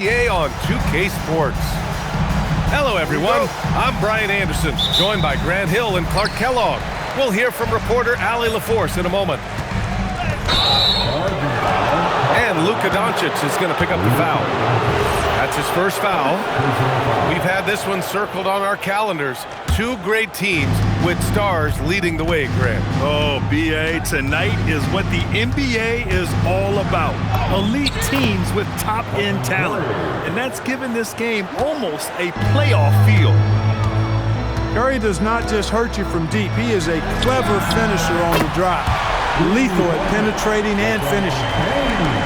On 2K Sports. Hello everyone, I'm Brian Anderson, joined by Grant Hill and Clark Kellogg. We'll hear from reporter Allie LaForce in a moment. And Luka Doncic is going to pick up the foul. That's his first foul. We've had this one circled on our calendars. Two great teams with stars leading the way, Grant. Oh, B.A., tonight is what the NBA is all about. Elite teams with top-end talent. And that's given this game almost a playoff feel. Curry does not just hurt you from deep. He is a clever finisher on the drive. Lethal at penetrating and finishing.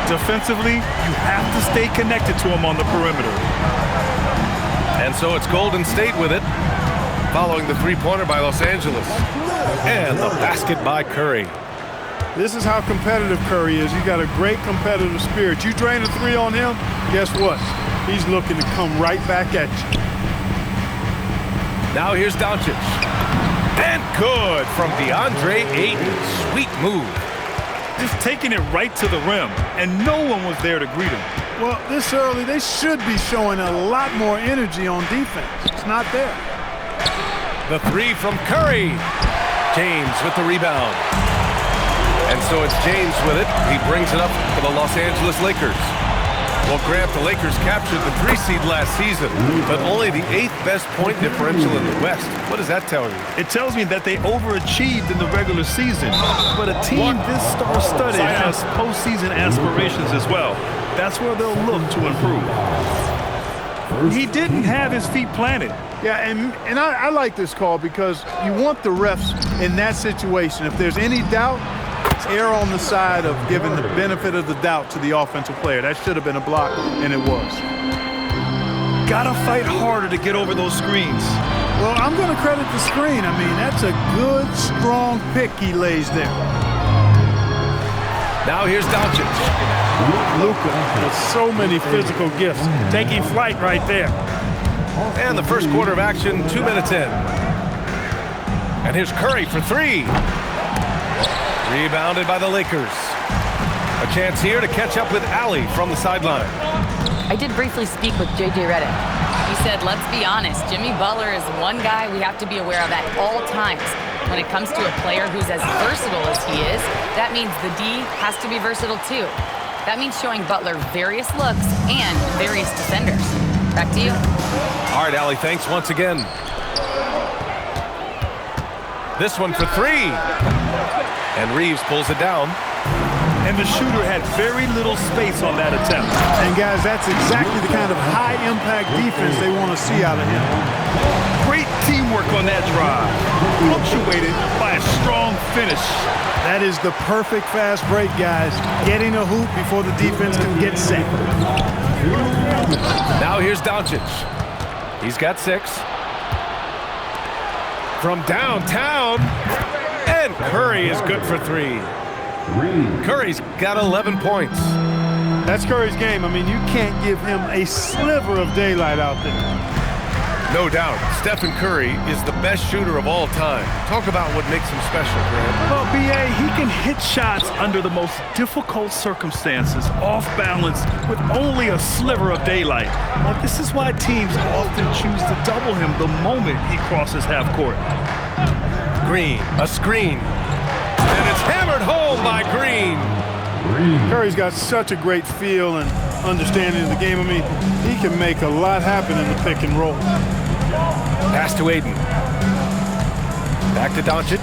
Defensively, you have to stay connected to him on the perimeter. And so it's Golden State with it, following the three-pointer by Los Angeles. And the basket by Curry. This is how competitive Curry is. He's got a great competitive spirit. You drain a three on him, guess what? He's looking to come right back at you. Now here's Doncic. And good from DeAndre Ayton. Sweet move. Just taking it right to the rim, and no one was there to greet him. Well, this early, they should be showing a lot more energy on defense. It's not there. The three from Curry. James with the rebound. And so it's James with it. He brings it up for the Los Angeles Lakers. Well, Grant, the Lakers captured the 3 seed last season, but only the 8th best point differential in the West. What does that tell you? It tells me that they overachieved in the regular season, but a team this star-studded has postseason aspirations as well. That's where they'll look to improve. He didn't have his feet planted. Yeah, and I like this call because you want the refs in that situation. If there's any doubt, err on the side of giving the benefit of the doubt to the offensive player. That should have been a block, and it was. Gotta fight harder to get over those screens. Well, I'm going to credit the screen. I mean, that's a good, strong pick he lays there. Now here's Doncic. Luka with so many physical gifts. Taking flight right there. And the first quarter of action, 2 minutes in. And here's Curry for three. Rebounded by the Lakers. A chance here to catch up with Allie from the sideline. I did briefly speak with J.J. Redick. He said, let's be honest, Jimmy Butler is one guy we have to be aware of at all times. When it comes to a player who's as versatile as he is, that means the D has to be versatile too. That means showing Butler various looks and various defenders. Back to you. All right, Allie, thanks once again. This one for three. And Reeves pulls it down. And the shooter had very little space on that attempt. And guys, that's exactly the kind of high-impact defense they want to see out of him. Great teamwork on that drive, punctuated by a strong finish. That is the perfect fast break, guys. Getting a hoop before the defense can get set. Now here's Doncic. He's got 6. From downtown. And Curry is good for 3. Curry's got 11 points. That's Curry's game. I mean, you can't give him a sliver of daylight out there. No doubt, Stephen Curry is the best shooter of all time. Talk about what makes him special, Grant. Well, B.A., he can hit shots under the most difficult circumstances, off balance, with only a sliver of daylight. Well, this is why teams often choose to double him the moment he crosses half court. Green, a screen. And it's hammered home by Green. Curry's got such a great feel and understanding of the game. I mean, he can make a lot happen in the pick and roll. Pass to Ayton. Back to Doncic.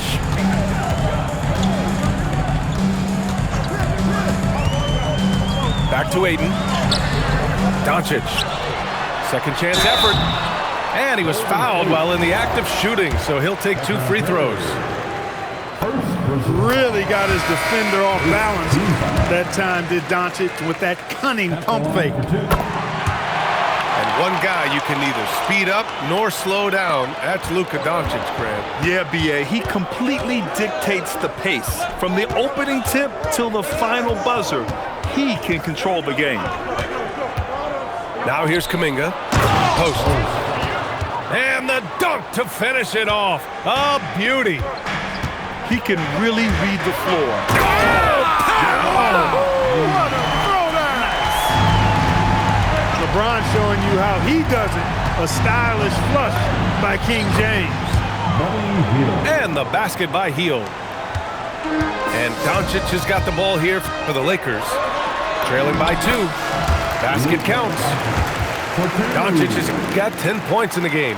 Back to Ayton. Doncic. Second chance effort. And he was fouled while in the act of shooting, so he'll take 2 free throws. Really got his defender off balance that time, did Doncic, with that cunning pump fake. And one guy you can neither speed up nor slow down. That's Luka Doncic, Grant. Yeah, B.A., he completely dictates the pace. From the opening tip till the final buzzer, he can control the game. Now here's Kuminga. Post. And the dunk to finish it off. A beauty. He can really read the floor. Oh, what a throwdown! The LeBron showing you how he does it. A stylish flush by King James. And the basket by Hield. And Doncic has got the ball here for the Lakers. Trailing by 2. Basket counts. Doncic has got 10 points in the game.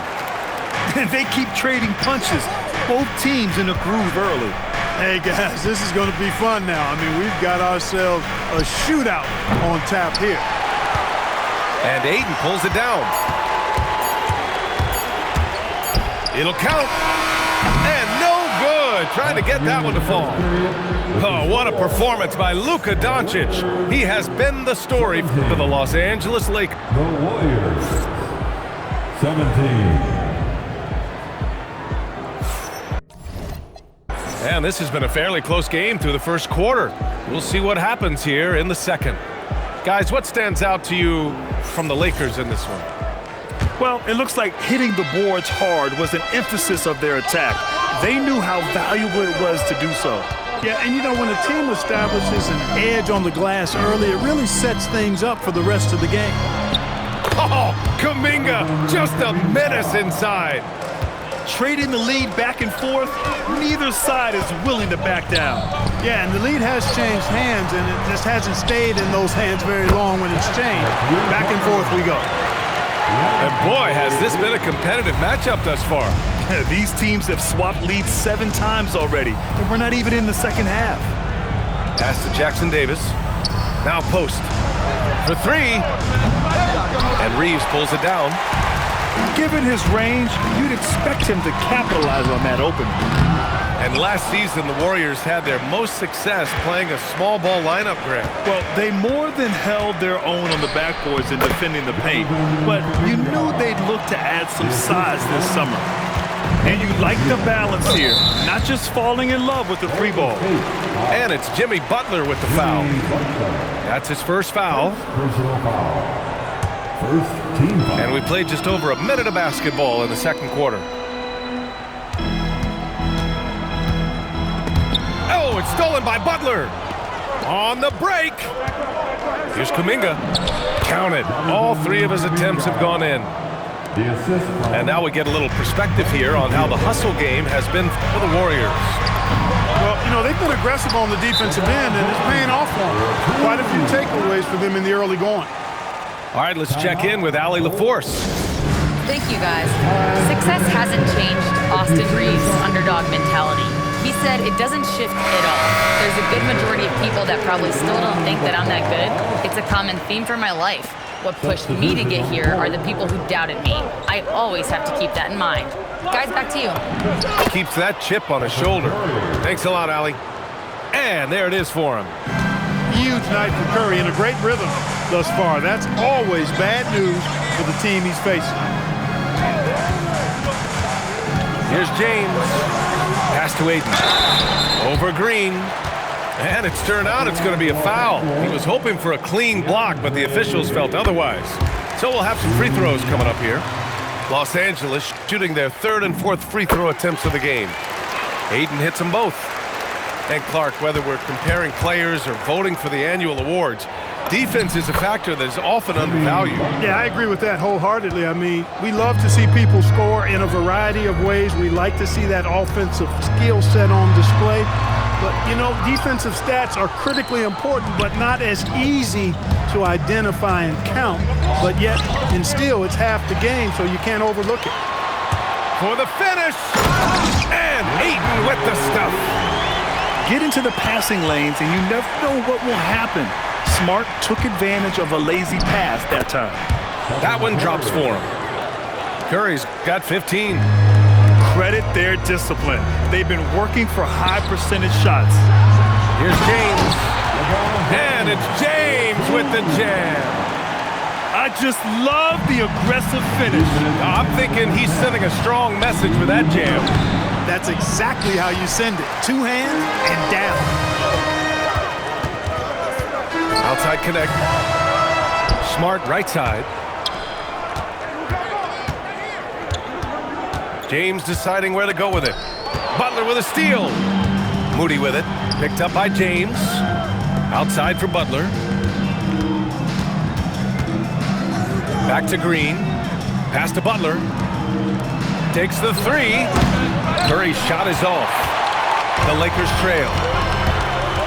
And they keep trading punches. Both teams in the groove early. Hey, guys, this is going to be fun now. I mean, we've got ourselves a shootout on tap here. And Ayton pulls it down. It'll count. And no good. Trying to get that one to fall. Oh, what a performance by Luka Doncic. He has been the story for the Los Angeles Lakers. The Warriors, 17. And this has been a fairly close game through the first quarter. We'll see what happens here in the second. Guys, what stands out to you from the Lakers in this one? Well, it looks like hitting the boards hard was an emphasis of their attack. They knew how valuable it was to do so. Yeah, and you know, when a team establishes an edge on the glass early, it really sets things up for the rest of the game. Oh, Kuminga, just a menace inside. Trading the lead back and forth, neither side is willing to back down. Yeah, and the lead has changed hands, and it just hasn't stayed in those hands very long when it's changed. Back and forth we go. And boy, has this been a competitive matchup thus far. These teams have swapped leads 7 times already, and we're not even in the second half. Pass to Jackson Davis. Now post for 3. And Reeves pulls it down. Given his range, you'd expect him to capitalize on that opening. And last season, the Warriors had their most success playing a small ball lineup grab. Well, they more than held their own on the backboards in defending the paint, but you knew they'd look to add some size this summer. And you like the balance here, not just falling in love with the 3-ball. And it's Jimmy Butler with the foul. That's his first foul. Personal foul. First team foul. And we played just over a minute of basketball in the second quarter. Oh, it's stolen by Butler. On the break. Here's Kuminga. Counted. All 3 of his attempts have gone in. The assist. And now we get a little perspective here on how the hustle game has been for the Warriors. Well, you know, they've been aggressive on the defensive end, and it's paying off for them. Quite a few takeaways for them in the early going. All right, let's check in with Allie LaForce. Thank you, guys. Success hasn't changed Austin Reeves' underdog mentality. He said it doesn't shift at all. There's a good majority of people that probably still don't think that I'm that good. It's a common theme for my life. What pushed me to get here are the people who doubted me. I always have to keep that in mind. Guys, back to you. Keeps that chip on his shoulder. Thanks a lot, Allie. And there it is for him. Huge night for Curry and a great rhythm thus far. That's always bad news for the team he's facing. Here's James. Pass to Ayton. Over Green. And it's turned out it's going to be a foul. He was hoping for a clean block, but the officials felt otherwise. So we'll have some free throws coming up here. Los Angeles shooting their 3rd and 4th free throw attempts of the game. Ayton hits them both. And Clark, whether we're comparing players or voting for the annual awards, defense is a factor that is often undervalued. Yeah, I agree with that wholeheartedly. I mean, we love to see people score in a variety of ways. We like to see that offensive skill set on display. But, you know, defensive stats are critically important, but not as easy to identify and count. But yet, and still, it's half the game, so you can't overlook it. For the finish! And Ayton with the stuff. Get into the passing lanes, and you never know what will happen. Smart took advantage of a lazy pass that time. That one drops for him. Curry's got 15. Credit their discipline. They've been working for high percentage shots. Here's James. And it's James with the jam. I just love the aggressive finish. I'm thinking he's sending a strong message with that jam. That's exactly how you send it. 2 hands and down. Outside connect. Smart right side. James deciding where to go with it. Butler with a steal. Moody with it. Picked up by James. Outside for Butler. Back to Green. Pass to Butler. Takes the three. Curry's shot is off. The Lakers trail.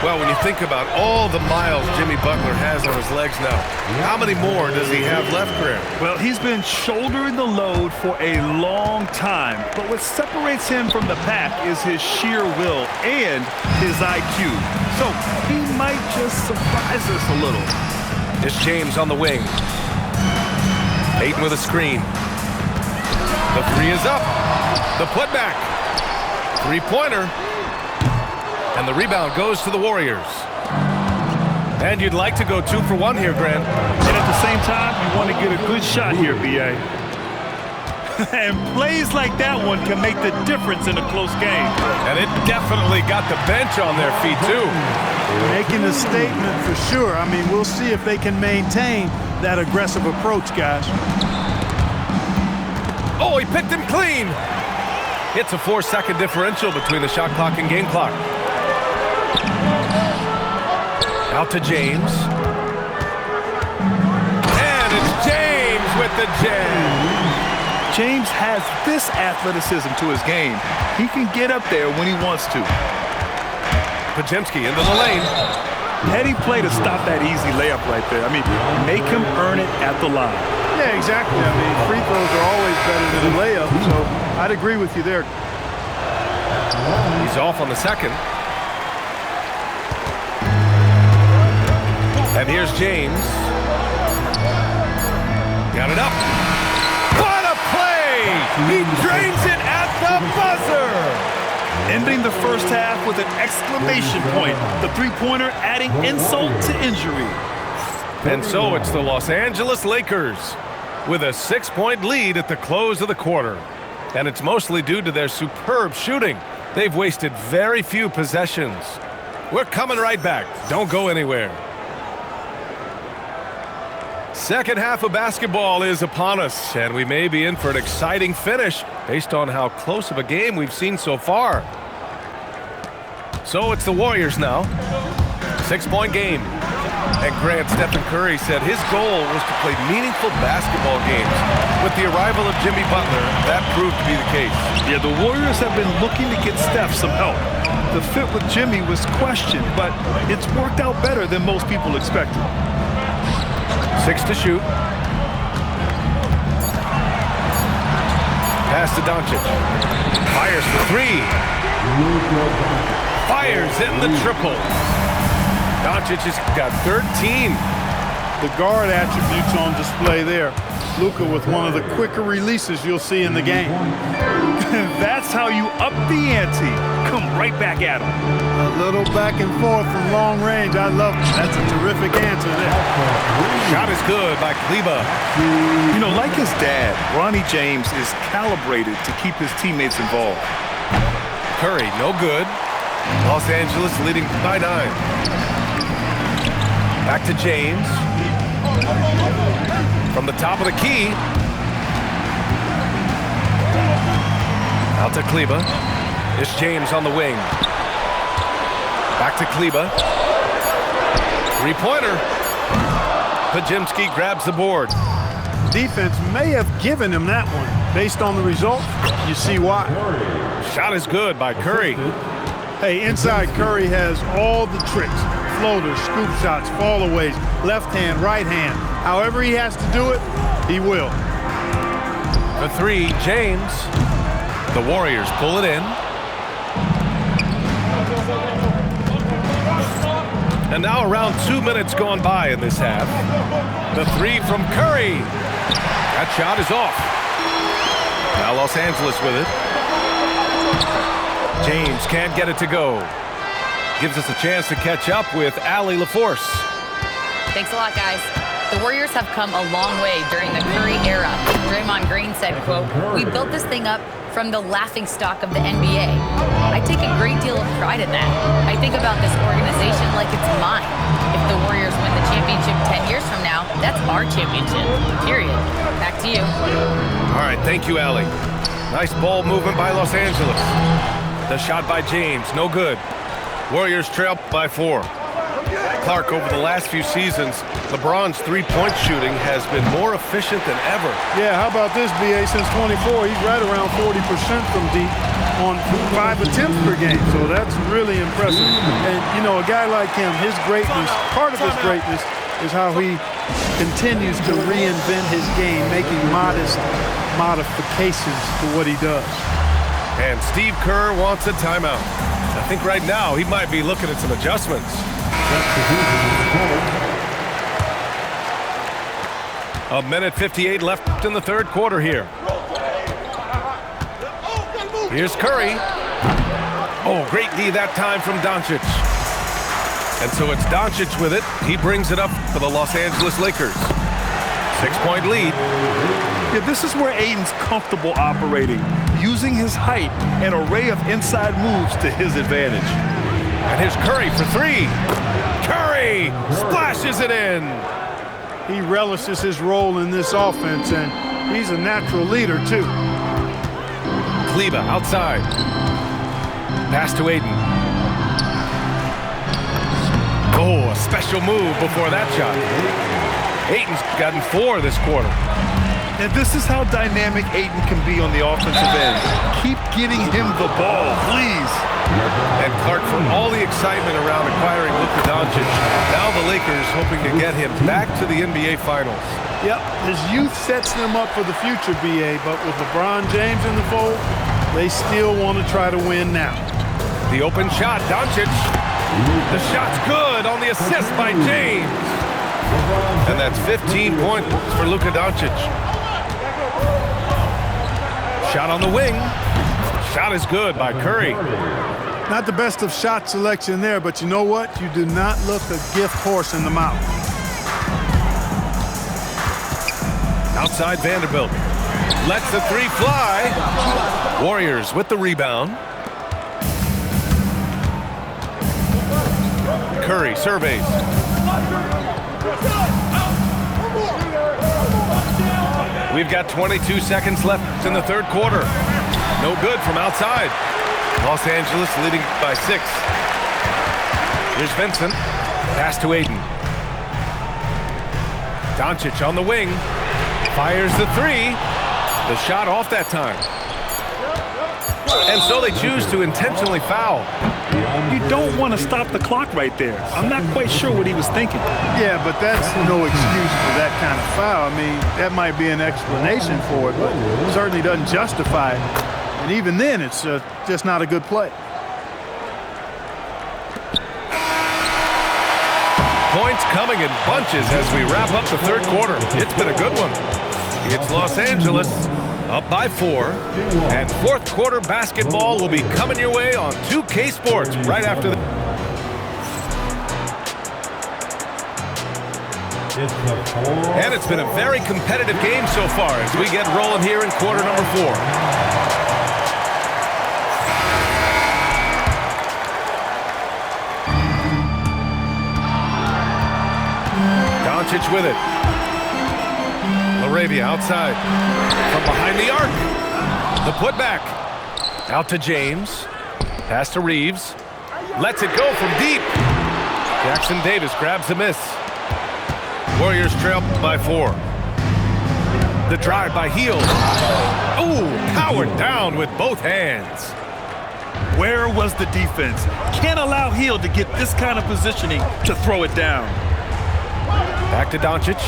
Well, when you think about all the miles Jimmy Butler has on his legs now, how many more does he have left, Graham? Well, he's been shouldering the load for a long time, but what separates him from the pack is his sheer will and his IQ. So he might just surprise us a little. It's James on the wing. Ayton with a screen. The three is up. The putback. Three-pointer. And the rebound goes to the Warriors. And you'd like to go 2 for 1 here, Grant. And at the same time, you want to get a good shot here, B.A. And plays like that one can make the difference in a close game. And it definitely got the bench on their feet, too. Making a statement for sure. I mean, we'll see if they can maintain that aggressive approach, guys. Oh, he picked him clean. It's a 4-second differential between the shot clock and game clock. Out to James. And it's James with the jam. James has this athleticism to his game. He can get up there when he wants to. Podziemski into the lane. Heady play to stop that easy layup right there. I mean, make him earn it at the line. Yeah, exactly. I mean, free throws are always better than a layup, so I'd agree with you there. He's off on the second. And here's James. Got it up. What a play! He drains it at the buzzer! Ending the first half with an exclamation point. The three-pointer adding insult to injury. And so it's the Los Angeles Lakers with a 6-point lead at the close of the quarter. And it's mostly due to their superb shooting. They've wasted very few possessions. We're coming right back. Don't go anywhere. Second half of basketball is upon us, and we may be in for an exciting finish based on how close of a game we've seen so far. So it's the Warriors now. 6-point game. And Grant, Stephen Curry said his goal was to play meaningful basketball games. With the arrival of Jimmy Butler, that proved to be the case. Yeah, the Warriors have been looking to get Steph some help. The fit with Jimmy was questioned, but it's worked out better than most people expected. 6 to shoot. Pass to Doncic. Fires for 3. Fires in the triple. Doncic has got 13. The guard attributes on display there. Luka with one of the quicker releases you'll see in the game. That's how you up the ante. Come right back at him. A little back and forth from long range. I love it. That's a terrific answer there. Shot is good by Kleber. You know, like his dad, Ronnie James is calibrated to keep his teammates involved. Curry, no good. Los Angeles leading by 9. Back to James. From the top of the key. Out to Kleber. It's James on the wing. Back to Kleber. Three-pointer. Podziemski grabs the board. Defense may have given him that one. Based on the result, you see why. Shot is good by Curry. Hey, inside Curry has all the tricks. Floaters, scoop shots, fallaways, left hand, right hand. However he has to do it, he will. For 3, James. The Warriors pull it in. And now around 2 minutes gone by in this half. The 3 from Curry. That shot is off. Now Los Angeles with it. James can't get it to go. Gives us a chance to catch up with Allie LaForce. Thanks a lot, guys. The Warriors have come a long way during the Curry era. Draymond Green said, quote, "We built this thing up from the laughingstock of the NBA. I take a great deal of pride in that. I think about this organization like it's mine. If the Warriors win the championship 10 years from now, that's our championship, period." Back to you. All right, thank you, Allie. Nice ball movement by Los Angeles. The shot by James, no good. Warriors trail by 4. Clark, over the last few seasons, LeBron's three-point shooting has been more efficient than ever. Yeah, how about this, BA? Since 24, he's right around 40% from deep on 5 attempts per game. So that's really impressive. And, you know, a guy like him, his greatness, part of his greatness is how he continues to reinvent his game, making modest modifications to what he does. And Steve Kerr wants a timeout. I think right now he might be looking at some adjustments. A minute 58 left in the third quarter here. Here's Curry. Oh, great D that time from Doncic. And so it's Doncic with it. He brings it up for the Los Angeles Lakers. 6-point lead. Yeah, this is where Ayton's comfortable operating, using his height and array of inside moves to his advantage. And here's Curry for three. Curry splashes it in. He relishes his role in this offense, and he's a natural leader, too. Kleber outside. Pass to Ayton. Oh, a special move before that shot. Ayton's gotten 4 this quarter. And this is how dynamic Ayton can be on the offensive end. Keep getting him the ball, please. And Clark, for all the excitement around acquiring Luka Doncic, now the Lakers hoping to get him back to the NBA Finals. Yep, his youth sets them up for the future, BA, but with LeBron James in the fold, they still want to try to win now. The open shot, Doncic. The shot's good on the assist by James. And that's 15 points for Luka Doncic. Shot on the wing. Shot is good by Curry. Not the best of shot selection there, but you know what? You do not look a gift horse in the mouth. Outside Vanderbilt. Lets the three fly. Warriors with the rebound. Curry surveys. We've got 22 seconds left in the third quarter. No good from outside. Los Angeles leading by 6. Here's Vincent. Pass to Ayton. Doncic on the wing. Fires the three. The shot off that time. And so they choose to intentionally foul. You don't want to stop the clock right there. I'm not quite sure what he was thinking. Yeah, but that's no excuse for that kind of foul. I mean, that might be an explanation for it, but it certainly doesn't justify it. And even then, it's just not a good play. Points coming in bunches as we wrap up the third quarter. It's been a good one. It's Los Angeles up by 4. And fourth quarter basketball will be coming your way on 2K Sports right after the... And it's been a very competitive game so far as we get rolling here in quarter number 4. Doncic with it. LaRavia outside. From behind the arc. The putback. Out to James. Pass to Reeves. Lets it go from deep. Jackson Davis grabs the miss. Warriors trail by 4. The drive by Hield. Ooh, powered down with both hands. Where was the defense? Can't allow Hield to get this kind of positioning to throw it down. Back to Doncic.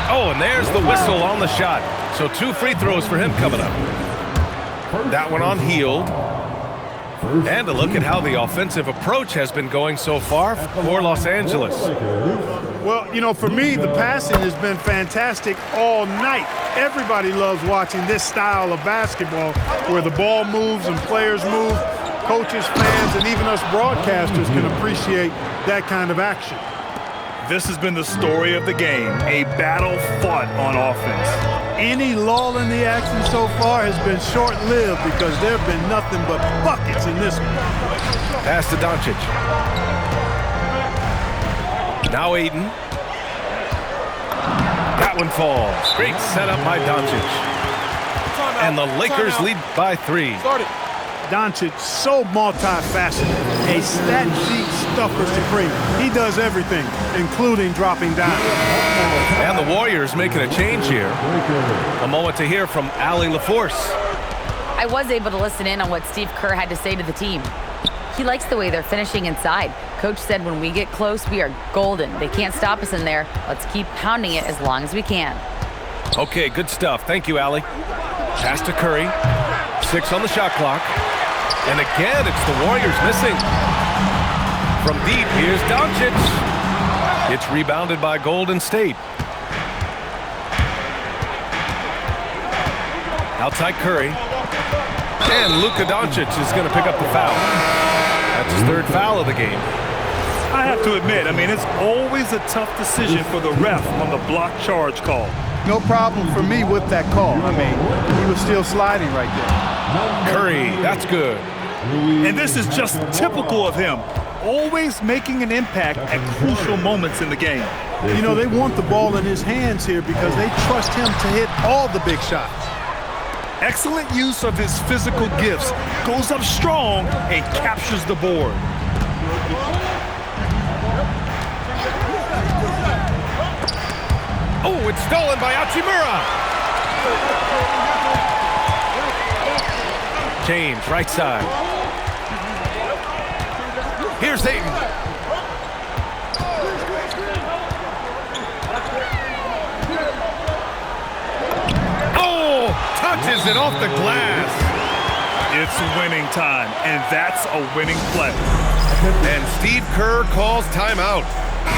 Oh, and there's the whistle on the shot. So 2 free throws for him coming up. That one on Hield. And a look at how the offensive approach has been going so far for Los Angeles. Well, you know, for me, the passing has been fantastic all night. Everybody loves watching this style of basketball where the ball moves and players move. Coaches, fans, and even us broadcasters can appreciate that kind of action. This has been the story of the game, a battle fought on offense. Any lull in the action so far has been short-lived because there have been nothing but buckets in this one. Pass to Doncic. Now Ayton. That one falls. Great setup by Doncic. And the Lakers lead by 3. Doncic so multifaceted, a stat sheet stuff for Supreme. He does everything, including dropping down. And the Warriors making a change here. A moment to hear from Allie LaForce. I was able to listen in on what Steve Kerr had to say to the team. He likes the way they're finishing inside. Coach said when we get close, we are golden. They can't stop us in there. Let's keep pounding it as long as we can. Okay, good stuff. Thank you, Allie. Pass to Curry. 6 on the shot clock. And again, it's the Warriors missing. From deep, here's Doncic. It's rebounded by Golden State. Outside Curry. And Luka Doncic is going to pick up the foul. That's his 3rd foul of the game. I have to admit, it's always a tough decision for the ref on the block charge call. No problem for me with that call. He was still sliding right there. Curry, that's good. And this is just typical of him, always making an impact at crucial moments in the game. They want the ball in his hands here because they trust him to hit all the big shots. Excellent use of his physical gifts, goes up strong and captures the board. Oh, it's stolen by Hachimura. James, right side. Here's Ayton. Oh, touches it off the glass. It's winning time, and that's a winning play. And Steve Kerr calls timeout.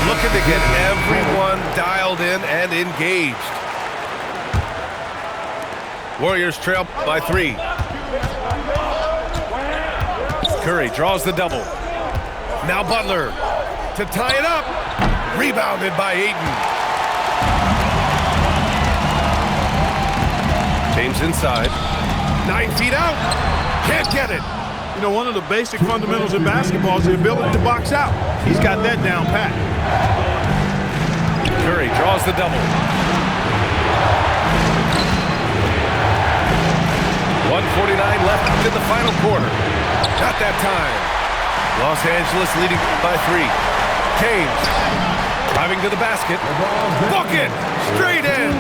Looking to get everyone dialed in and engaged. Warriors trail by 3. Curry draws the double. Now Butler to tie it up. Rebounded by Ayton. James inside. 9 feet out. Can't get it. One of the basic fundamentals in basketball is the ability to box out. He's got that down pat. Curry draws the double. 1:49 left in the final quarter. Not that time. Los Angeles leading by 3. James driving to the basket. Bucket! Straight in!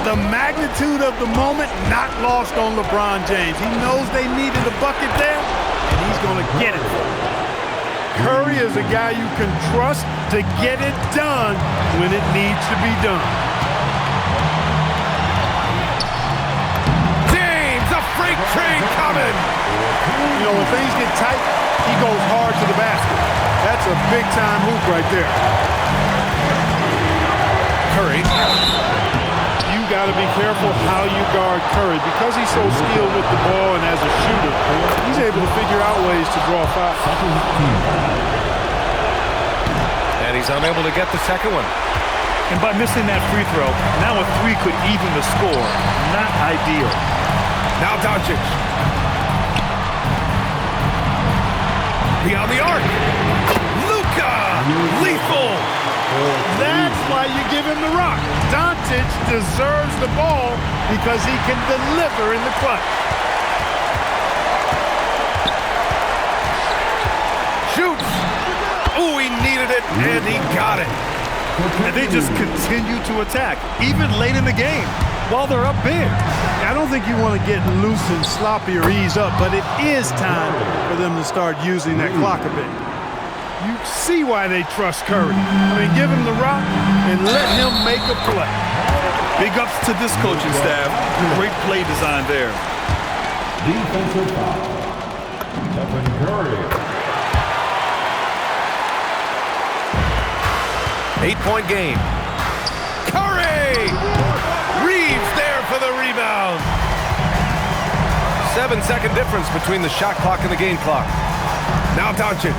The magnitude of the moment not lost on LeBron James. He knows they needed a bucket there, and he's going to get it. Curry is a guy you can trust to get it done when it needs to be done. James, a freight train coming! When things get tight, he goes hard to the basket. That's a big-time hoop right there. Curry. You got to be careful how you guard Curry. Because he's so skilled with the ball and as a shooter, he's able to figure out ways to draw fouls. And he's unable to get the second one. And by missing that free throw, now a 3 could even the score. Not ideal. Now Doncic. Beyond the arc. Luka! Lethal! That's why you give him the rock. Doncic deserves the ball because he can deliver in the clutch. Shoots! Ooh, he needed it, and he got it. And they just continue to attack, even late in the game, while they're up big. I don't think you want to get loose and sloppy or ease up, but it is time for them to start using that clock a bit. You see why they trust Curry. Give him the rock and let him make a play. Big ups to this coaching staff. Great play design there. Defensive foul. Stephen Curry. 8-point game. Curry! Reeves there for the rebound. 7-second difference between the shot clock and the game clock. Now Doncic.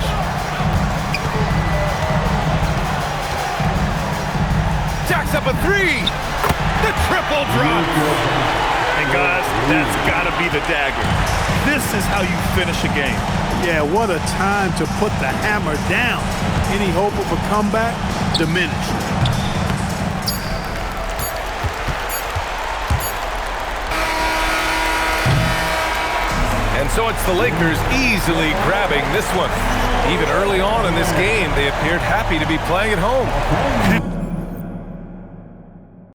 Jacks up a 3. The triple drop. And guys, that's got to be the dagger. This is how you finish a game. Yeah, what a time to put the hammer down. Any hope of a comeback diminished. And And so it's the Lakers easily grabbing this one. Even early on in this game, they appeared happy to be playing at home.